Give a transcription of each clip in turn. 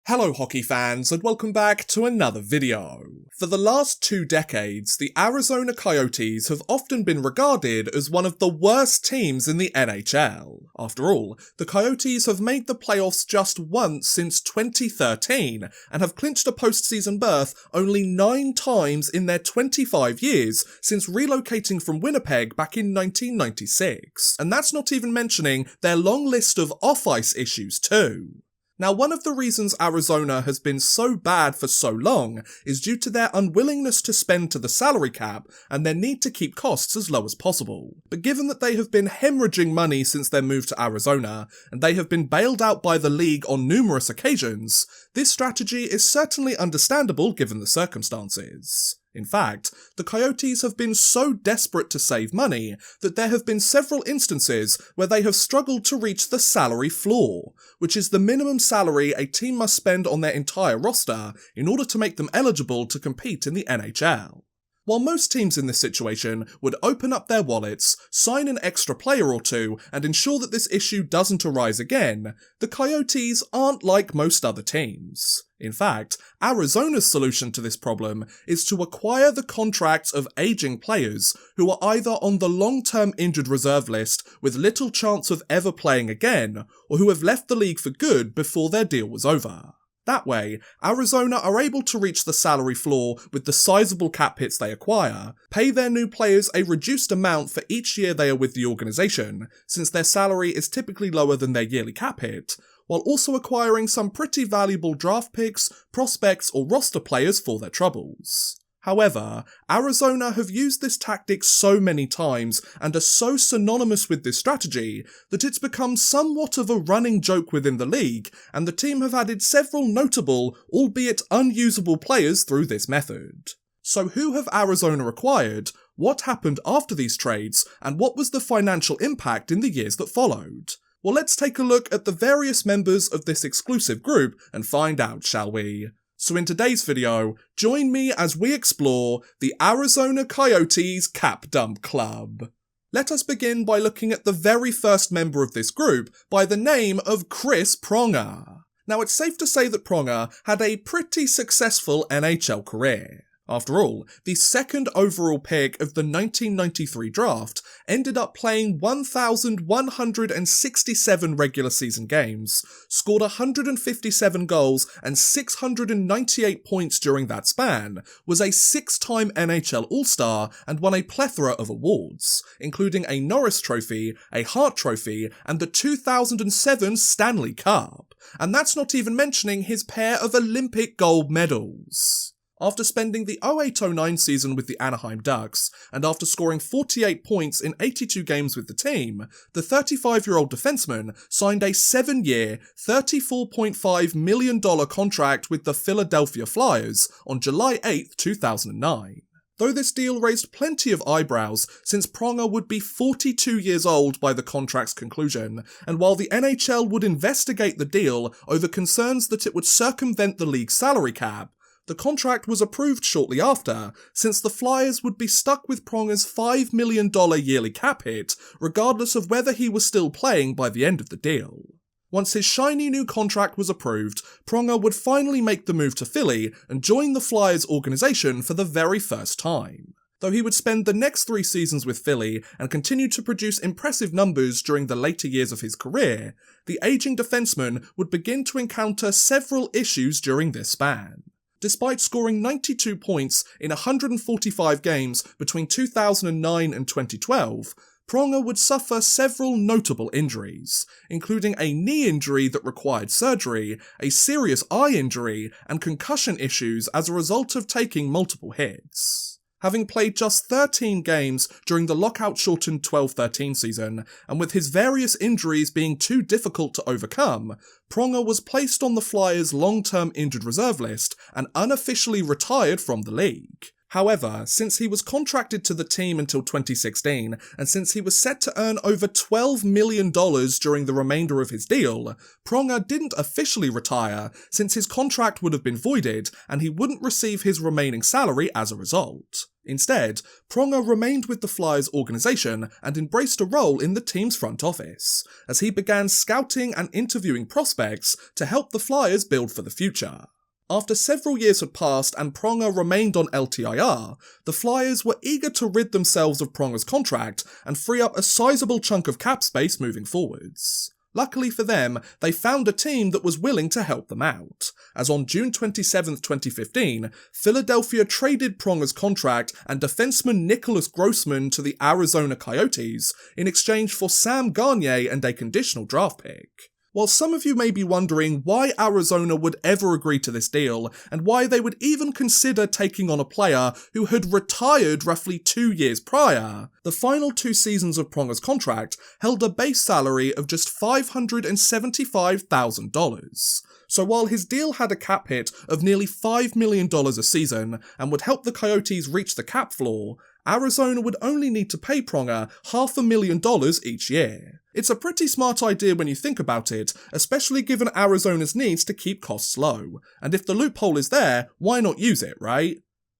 Hello hockey fans and welcome back to another video. For the last 2 decades, the Arizona Coyotes have often been regarded as one of the worst teams in the NHL. After all, the Coyotes have made the playoffs just once since 2013 and have clinched a postseason berth only 9 times in their 25 years since relocating from Winnipeg back in 1996. And that's not even mentioning their long list of off-ice issues too. Now, one of the reasons Arizona has been so bad for so long is due to their unwillingness to spend to the salary cap and their need to keep costs as low as possible. But given that they have been hemorrhaging money since their move to Arizona, and they have been bailed out by the league on numerous occasions, this strategy is certainly understandable given the circumstances. In fact, the Coyotes have been so desperate to save money that there have been several instances where they have struggled to reach the salary floor, which is the minimum salary a team must spend on their entire roster in order to make them eligible to compete in the NHL. While most teams in this situation would open up their wallets, sign an extra player or two, and ensure that this issue doesn't arise again, the Coyotes aren't like most other teams. In fact, Arizona's solution to this problem is to acquire the contracts of aging players who are either on the long-term injured reserve list with little chance of ever playing again, or who have left the league for good before their deal was over. That way, Arizona are able to reach the salary floor with the sizable cap hits they acquire, pay their new players a reduced amount for each year they are with the organisation, since their salary is typically lower than their yearly cap hit, while also acquiring some pretty valuable draft picks, prospects or roster players for their troubles. However, Arizona have used this tactic so many times and are so synonymous with this strategy that it's become somewhat of a running joke within the league, and the team have added several notable, albeit unusable players through this method. So who have Arizona acquired, what happened after these trades, and what was the financial impact in the years that followed? Well, let's take a look at the various members of this exclusive group and find out, shall we? So in today's video, join me as we explore the Arizona Coyotes Cap Dump Club. Let us begin by looking at the very first member of this group by the name of Chris Pronger. Now, it's safe to say that Pronger had a pretty successful NHL career. After all, the second overall pick of the 1993 draft ended up playing 1,167 regular season games, scored 157 goals and 698 points during that span, was a 6-time NHL All-Star and won a plethora of awards, including a Norris Trophy, a Hart Trophy, and the 2007 Stanley Cup. And that's not even mentioning his pair of Olympic gold medals. After spending the 08-09 season with the Anaheim Ducks, and after scoring 48 points in 82 games with the team, the 35-year-old defenseman signed a 7-year, $34.5 million contract with the Philadelphia Flyers on July 8, 2009. Though this deal raised plenty of eyebrows since Pronger would be 42 years old by the contract's conclusion, and while the NHL would investigate the deal over concerns that it would circumvent the league's salary cap, the contract was approved shortly after, since the Flyers would be stuck with Pronger's $5 million yearly cap hit, regardless of whether he was still playing by the end of the deal. Once his shiny new contract was approved, Pronger would finally make the move to Philly and join the Flyers organisation for the very first time. Though he would spend the next 3 seasons with Philly and continue to produce impressive numbers during the later years of his career, the aging defenseman would begin to encounter several issues during this span. Despite scoring 92 points in 145 games between 2009 and 2012, Pronger would suffer several notable injuries, including a knee injury that required surgery, a serious eye injury, and concussion issues as a result of taking multiple hits. Having played just 13 games during the lockout-shortened 12-13 season, and with his various injuries being too difficult to overcome, Pronger was placed on the Flyers' long-term injured reserve list and unofficially retired from the league. However, since he was contracted to the team until 2016, and since he was set to earn over $12 million during the remainder of his deal, Pronger didn't officially retire since his contract would have been voided and he wouldn't receive his remaining salary as a result. Instead, Pronger remained with the Flyers organization and embraced a role in the team's front office, as he began scouting and interviewing prospects to help the Flyers build for the future. After several years had passed and Pronger remained on LTIR, the Flyers were eager to rid themselves of Pronger's contract and free up a sizable chunk of cap space moving forwards. Luckily for them, they found a team that was willing to help them out, as on June 27, 2015, Philadelphia traded Pronger's contract and defenseman Nicholas Grossman to the Arizona Coyotes in exchange for Sam Gagner and a conditional draft pick. While some of you may be wondering why Arizona would ever agree to this deal, and why they would even consider taking on a player who had retired roughly 2 years prior, the final 2 seasons of Pronger's contract held a base salary of just $575,000. So while his deal had a cap hit of nearly $5 million a season and would help the Coyotes reach the cap floor, Arizona would only need to pay Pronger $500,000 each year. It's a pretty smart idea when you think about it, especially given Arizona's needs to keep costs low, and if the loophole is there, why not use it, right?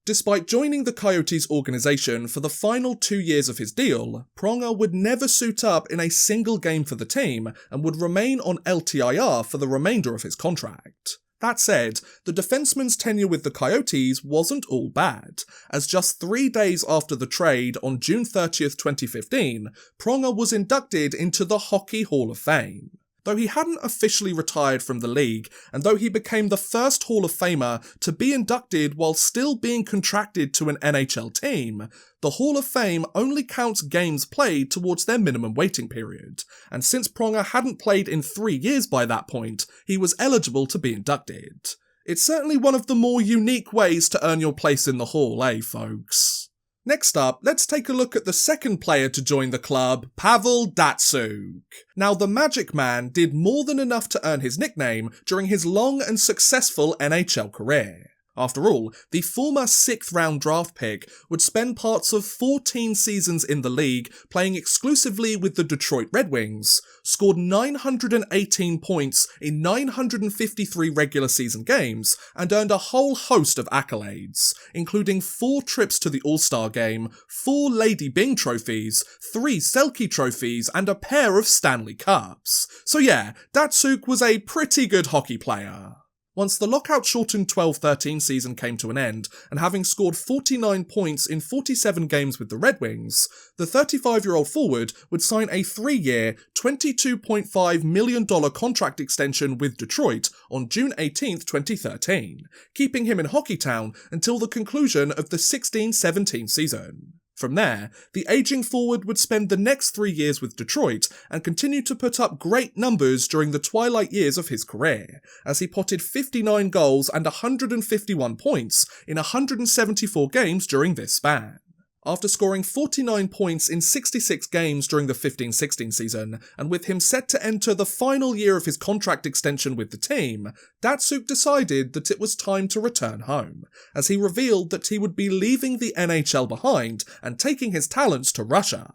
Despite joining the Coyotes organization for the final 2 years of his deal, Pronger would never suit up in a single game for the team and would remain on LTIR for the remainder of his contract. That said, the defenseman's tenure with the Coyotes wasn't all bad, as just 3 days after the trade on June 30th, 2015, Pronger was inducted into the Hockey Hall of Fame. Though he hadn't officially retired from the league, and though he became the first Hall of Famer to be inducted while still being contracted to an NHL team, the Hall of Fame only counts games played towards their minimum waiting period, and since Pronger hadn't played in 3 years by that point, he was eligible to be inducted. It's certainly one of the more unique ways to earn your place in the Hall, folks? Next up, let's take a look at the second player to join the club, Pavel Datsyuk. Now, the Magic Man did more than enough to earn his nickname during his long and successful NHL career. After all, the former 6th round draft pick would spend parts of 14 seasons in the league playing exclusively with the Detroit Red Wings, scored 918 points in 953 regular season games, and earned a whole host of accolades, including 4 trips to the All-Star Game, 4 Lady Byng trophies, 3 Selke trophies, and a pair of Stanley Cups. So yeah, Datsyuk was a pretty good hockey player. Once the lockout-shortened 12-13 season came to an end, and having scored 49 points in 47 games with the Red Wings, the 35-year-old forward would sign a 3-year, $22.5 million contract extension with Detroit on June 18, 2013, keeping him in Hockeytown until the conclusion of the 16-17 season. From there, the aging forward would spend the next 3 years with Detroit and continue to put up great numbers during the twilight years of his career, as he potted 59 goals and 151 points in 174 games during this span. After scoring 49 points in 66 games during the 15-16 season, and with him set to enter the final year of his contract extension with the team, Datsyuk decided that it was time to return home, as he revealed that he would be leaving the NHL behind and taking his talents to Russia.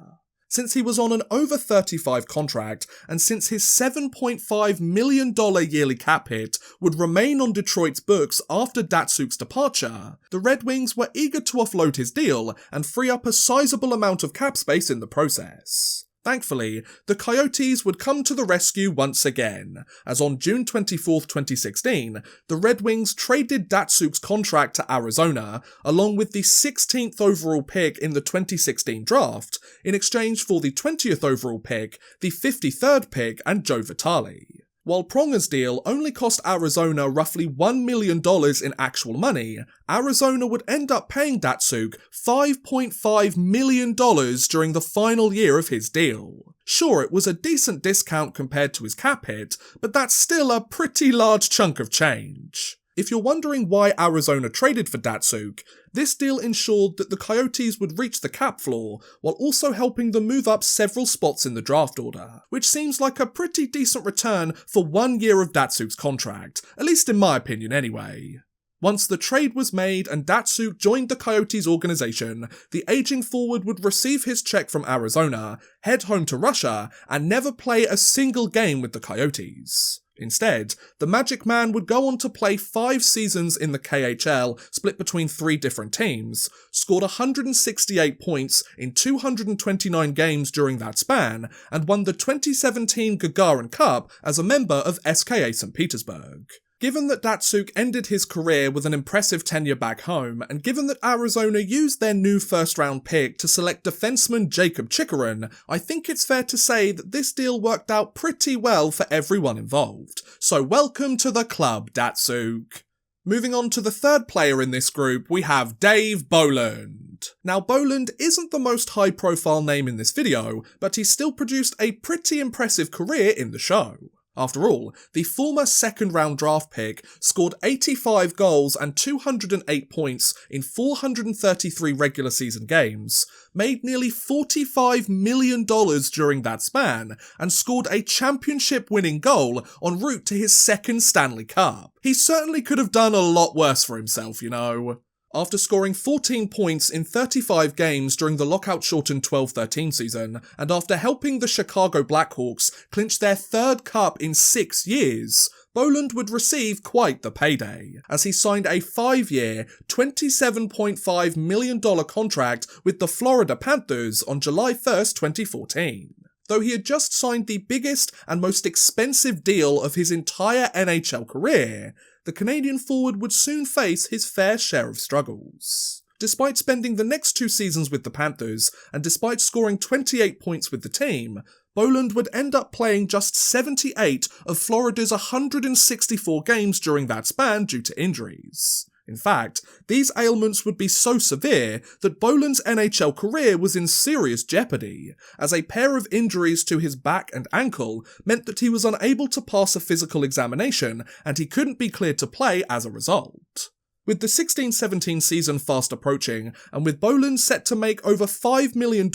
Since he was on an over 35 contract, and since his $7.5 million yearly cap hit would remain on Detroit's books after Datsyuk's departure, the Red Wings were eager to offload his deal and free up a sizable amount of cap space in the process. Thankfully, the Coyotes would come to the rescue once again, as on June 24, 2016, the Red Wings traded Datsyuk's contract to Arizona, along with the 16th overall pick in the 2016 draft, in exchange for the 20th overall pick, the 53rd pick, and Joe Vitale. While Pronger's deal only cost Arizona roughly $1 million in actual money, Arizona would end up paying Datsyuk $5.5 million during the final year of his deal. Sure, it was a decent discount compared to his cap hit, but that's still a pretty large chunk of change. If you're wondering why Arizona traded for Datsyuk, this deal ensured that the Coyotes would reach the cap floor, while also helping them move up several spots in the draft order, which seems like a pretty decent return for 1 year of Datsyuk's contract, at least in my opinion anyway. Once the trade was made and Datsyuk joined the Coyotes organization, the aging forward would receive his check from Arizona, head home to Russia, and never play a single game with the Coyotes. Instead, the Magic Man would go on to play 5 seasons in the KHL, split between 3 different teams, scored 168 points in 229 games during that span, and won the 2017 Gagarin Cup as a member of SKA St. Petersburg. Given that Datsyuk ended his career with an impressive tenure back home, and given that Arizona used their new first-round pick to select defenseman Jacob Chikrin, I think it's fair to say that this deal worked out pretty well for everyone involved. So welcome to the club, Datsyuk. Moving on to the third player in this group, we have Dave Bolland. Now, Bolland isn't the most high-profile name in this video, but he still produced a pretty impressive career in the show. After all, the former second-round draft pick scored 85 goals and 208 points in 433 regular season games, made nearly $45 million during that span, and scored a championship-winning goal en route to his second Stanley Cup. He certainly could have done a lot worse for himself, you know. After scoring 14 points in 35 games during the lockout-shortened 12-13 season, and after helping the Chicago Blackhawks clinch their 3rd cup in 6 years, Bolland would receive quite the payday, as he signed a 5-year, $27.5 million contract with the Florida Panthers on July 1st, 2014. Though he had just signed the biggest and most expensive deal of his entire NHL career, the Canadian forward would soon face his fair share of struggles. Despite spending the next 2 seasons with the Panthers, and despite scoring 28 points with the team, Bolland would end up playing just 78 of Florida's 164 games during that span due to injuries. In fact, these ailments would be so severe that Bolland's NHL career was in serious jeopardy, as a pair of injuries to his back and ankle meant that he was unable to pass a physical examination and he couldn't be cleared to play as a result. With the 16-17 season fast approaching, and with Bolland set to make over $5 million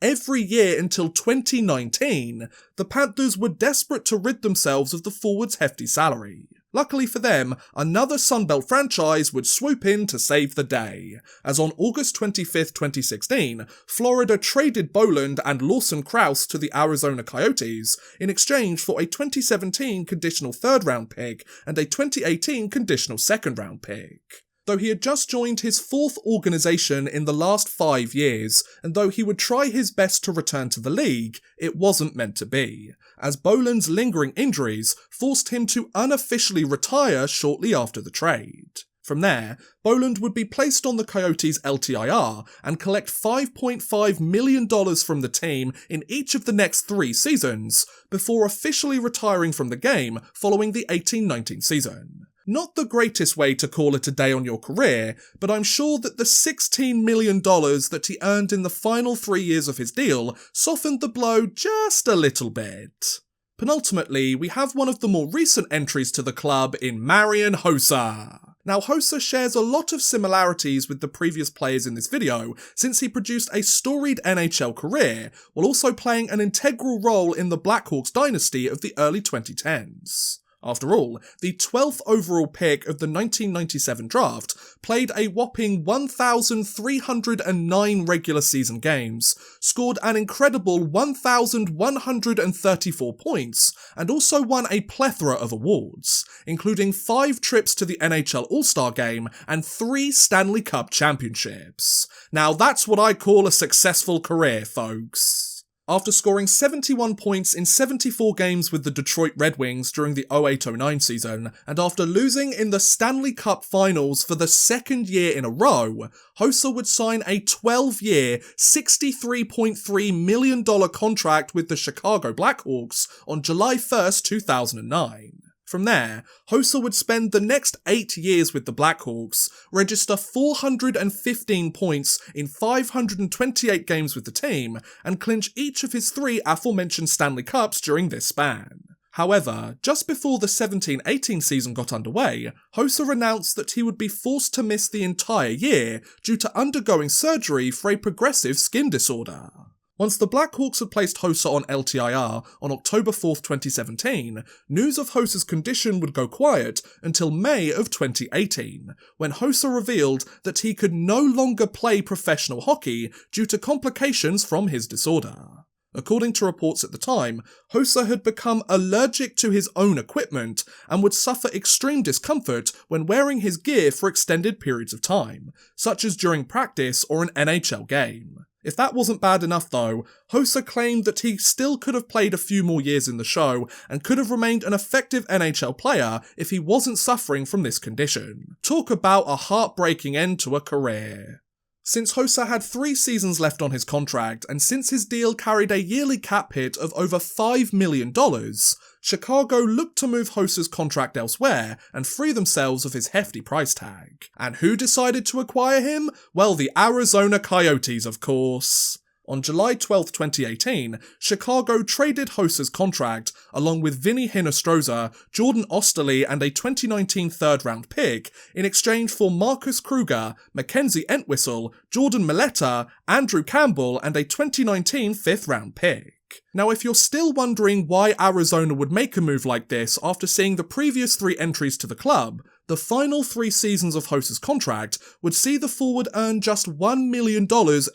every year until 2019, the Panthers were desperate to rid themselves of the forward's hefty salary. Luckily for them, another Sunbelt franchise would swoop in to save the day, as on August 25th, 2016, Florida traded Bolland and Lawson Krause to the Arizona Coyotes in exchange for a 2017 conditional 3rd round pick and a 2018 conditional 2nd round pick. Though he had just joined his 4th organisation in the last 5 years, and though he would try his best to return to the league, it wasn't meant to be, as Bolland's lingering injuries forced him to unofficially retire shortly after the trade. From there, Bolland would be placed on the Coyotes' LTIR and collect $5.5 million from the team in each of the next 3 seasons, before officially retiring from the game following the 18-19 season. Not the greatest way to call it a day on your career, but I'm sure that the $16 million that he earned in the final 3 years of his deal softened the blow just a little bit. Penultimately, we have one of the more recent entries to the club in Marian Hossa. Now, Hossa shares a lot of similarities with the previous players in this video, since he produced a storied NHL career, while also playing an integral role in the Blackhawks dynasty of the early 2010s. After all, the 12th overall pick of the 1997 draft played a whopping 1,309 regular season games, scored an incredible 1,134 points, and also won a plethora of awards, including 5 trips to the NHL All-Star Game and 3 Stanley Cup championships. Now that's what I call a successful career, folks. After scoring 71 points in 74 games with the Detroit Red Wings during the 08-09 season, and after losing in the Stanley Cup Finals for the 2nd year in a row, Hossa would sign a 12-year, $63.3 million contract with the Chicago Blackhawks on July 1st, 2009. From there, Hossa would spend the next 8 years with the Blackhawks, register 415 points in 528 games with the team, and clinch each of his 3 aforementioned Stanley Cups during this span. However, just before the 17-18 season got underway, Hossa announced that he would be forced to miss the entire year due to undergoing surgery for a progressive skin disorder. Once the Blackhawks had placed Hossa on LTIR on October 4th, 2017, news of Hossa's condition would go quiet until May of 2018, when Hossa revealed that he could no longer play professional hockey due to complications from his disorder. According to reports at the time, Hossa had become allergic to his own equipment and would suffer extreme discomfort when wearing his gear for extended periods of time, such as during practice or an NHL game. If that wasn't bad enough though, Hossa claimed that he still could have played a few more years in the show and could have remained an effective NHL player if he wasn't suffering from this condition. Talk about a heartbreaking end to a career. Since Hossa had 3 seasons left on his contract, and since his deal carried a yearly cap hit of over $5 million, Chicago looked to move Hossa's contract elsewhere and free themselves of his hefty price tag. And who decided to acquire him? Well, the Arizona Coyotes, of course. On July 12, 2018, Chicago traded Hossa's contract, along with Vinny Hinostroza, Jordan Osterley and a 2019 third-round pick, in exchange for Marcus Kruger, Mackenzie Entwistle, Jordan Milletta, Andrew Campbell and a 2019 fifth-round pick. Now, if you're still wondering why Arizona would make a move like this after seeing the previous 3 entries to the club, the final 3 seasons of Hossa's contract would see the forward earn just $1 million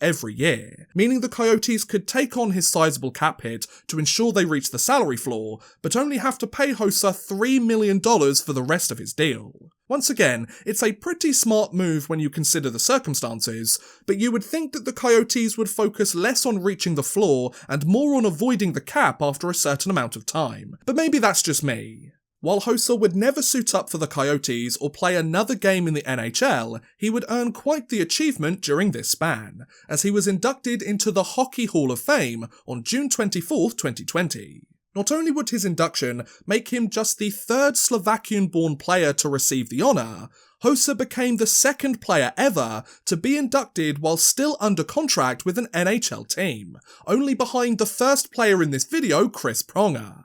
every year, meaning the Coyotes could take on his sizable cap hit to ensure they reach the salary floor, but only have to pay Hossa $3 million for the rest of his deal. Once again, it's a pretty smart move when you consider the circumstances, but you would think that the Coyotes would focus less on reaching the floor and more on avoiding the cap after a certain amount of time. But maybe that's just me. While Hossa would never suit up for the Coyotes or play another game in the NHL, he would earn quite the achievement during this span, as he was inducted into the Hockey Hall of Fame on June 24, 2020. Not only would his induction make him just the 3rd Slovakian-born player to receive the honour, Hossa became the 2nd player ever to be inducted while still under contract with an NHL team, only behind the first player in this video, Chris Pronger.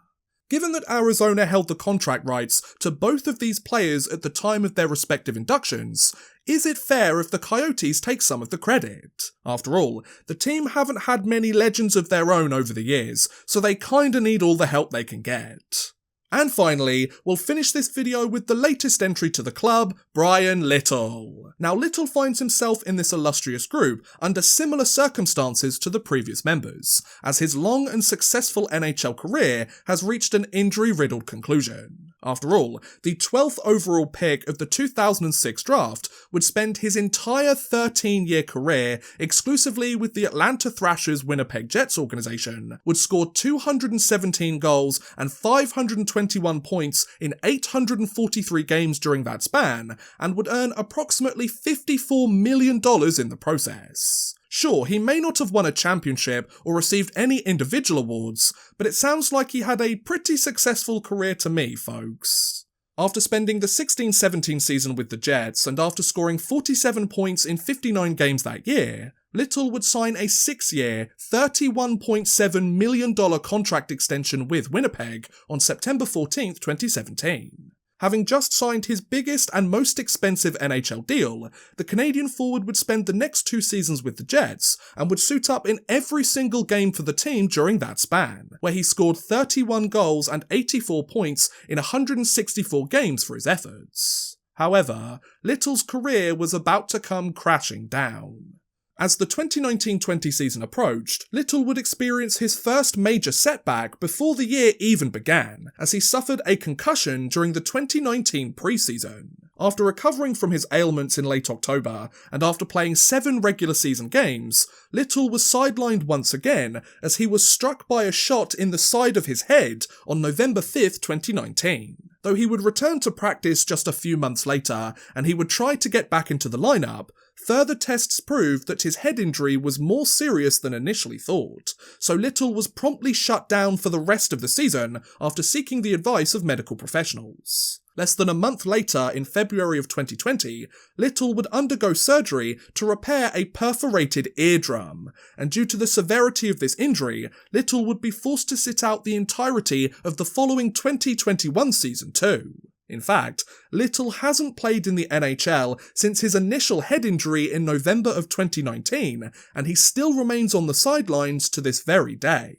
Given that Arizona held the contract rights to both of these players at the time of their respective inductions, is it fair if the Coyotes take some of the credit? After all, the team haven't had many legends of their own over the years, so they kinda need all the help they can get. And finally, we'll finish this video with the latest entry to the club, Brian Little. Now, Little finds himself in this illustrious group under similar circumstances to the previous members, as his long and successful NHL career has reached an injury-riddled conclusion. After all, the 12th overall pick of the 2006 draft would spend his entire 13-year career exclusively with the Atlanta Thrashers Winnipeg Jets organization, would score 217 goals and 521 points in 843 games during that span, and would earn approximately $54 million in the process. Sure, he may not have won a championship or received any individual awards, but it sounds like he had a pretty successful career to me, folks. After spending the 16-17 season with the Jets, and after scoring 47 points in 59 games that year, Little would sign a 6-year, $31.7 million contract extension with Winnipeg on September 14, 2017. Having just signed his biggest and most expensive NHL deal, the Canadian forward would spend the next 2 seasons with the Jets and would suit up in every single game for the team during that span, where he scored 31 goals and 84 points in 164 games for his efforts. However, Little's career was about to come crashing down. As the 2019-20 season approached, Little would experience his first major setback before the year even began, as he suffered a concussion during the 2019 preseason. After recovering from his ailments in late October, and after playing 7 regular season games, Little was sidelined once again as he was struck by a shot in the side of his head on November 5th, 2019. Though he would return to practice just a few months later, and he would try to get back into the lineup, further tests proved that his head injury was more serious than initially thought, so Little was promptly shut down for the rest of the season after seeking the advice of medical professionals. Less than a month later, in February of 2020, Little would undergo surgery to repair a perforated eardrum, and due to the severity of this injury, Little would be forced to sit out the entirety of the following 2021 season too. In fact, Little hasn't played in the NHL since his initial head injury in November of 2019, and he still remains on the sidelines to this very day.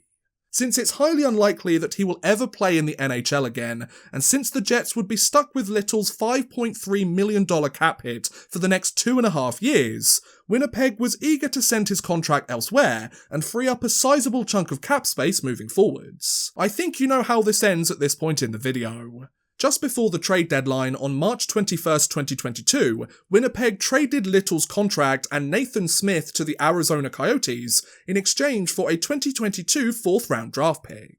Since it's highly unlikely that he will ever play in the NHL again, and since the Jets would be stuck with Little's $5.3 million cap hit for the next 2.5 years, Winnipeg was eager to send his contract elsewhere and free up a sizable chunk of cap space moving forwards. I think you know how this ends at this point in the video. Just before the trade deadline on March 21st, 2022, Winnipeg traded Little's contract and Nathan Smith to the Arizona Coyotes in exchange for a 2022 4th-round draft pick.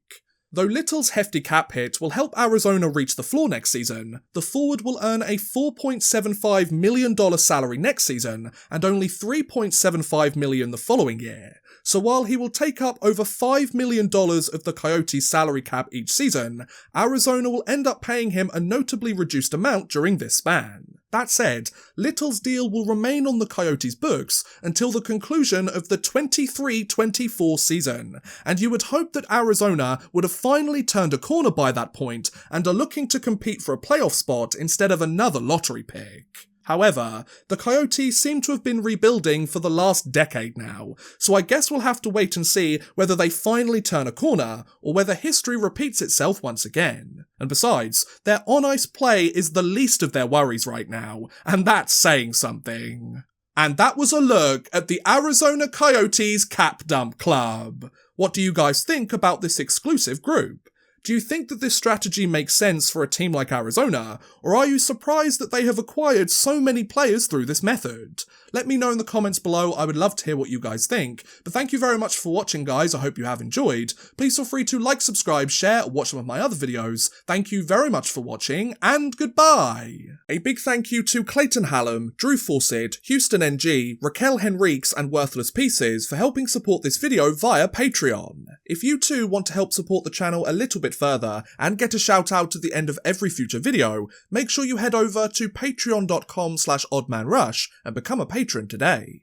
Though Little's hefty cap hit will help Arizona reach the floor next season, the forward will earn a $4.75 million salary next season and only $3.75 million the following year. So while he will take up over $5 million of the Coyotes' salary cap each season, Arizona will end up paying him a notably reduced amount during this span. That said, Little's deal will remain on the Coyotes' books until the conclusion of the 23-24 season, and you would hope that Arizona would have finally turned a corner by that point and are looking to compete for a playoff spot instead of another lottery pick. However, the Coyotes seem to have been rebuilding for the last decade now, so I guess we'll have to wait and see whether they finally turn a corner, or whether history repeats itself once again. And besides, their on-ice play is the least of their worries right now, and that's saying something. And that was a look at the Arizona Coyotes Cap Dump Club. What do you guys think about this exclusive group? Do you think that this strategy makes sense for a team like Arizona, or are you surprised that they have acquired so many players through this method? Let me know in the comments below, I would love to hear what you guys think. But thank you very much for watching, guys, I hope you have enjoyed. Please feel free to like, subscribe, share, or watch some of my other videos. Thank you very much for watching, and goodbye! A big thank you to Clayton Hallam, Drew Fawcett, Houston NG, Raquel Henriques, and Worthless Pieces for helping support this video via Patreon. If you too want to help support the channel a little bit further and get a shout out at the end of every future video, make sure you head over to patreon.com/oddmanrush and become a patron today.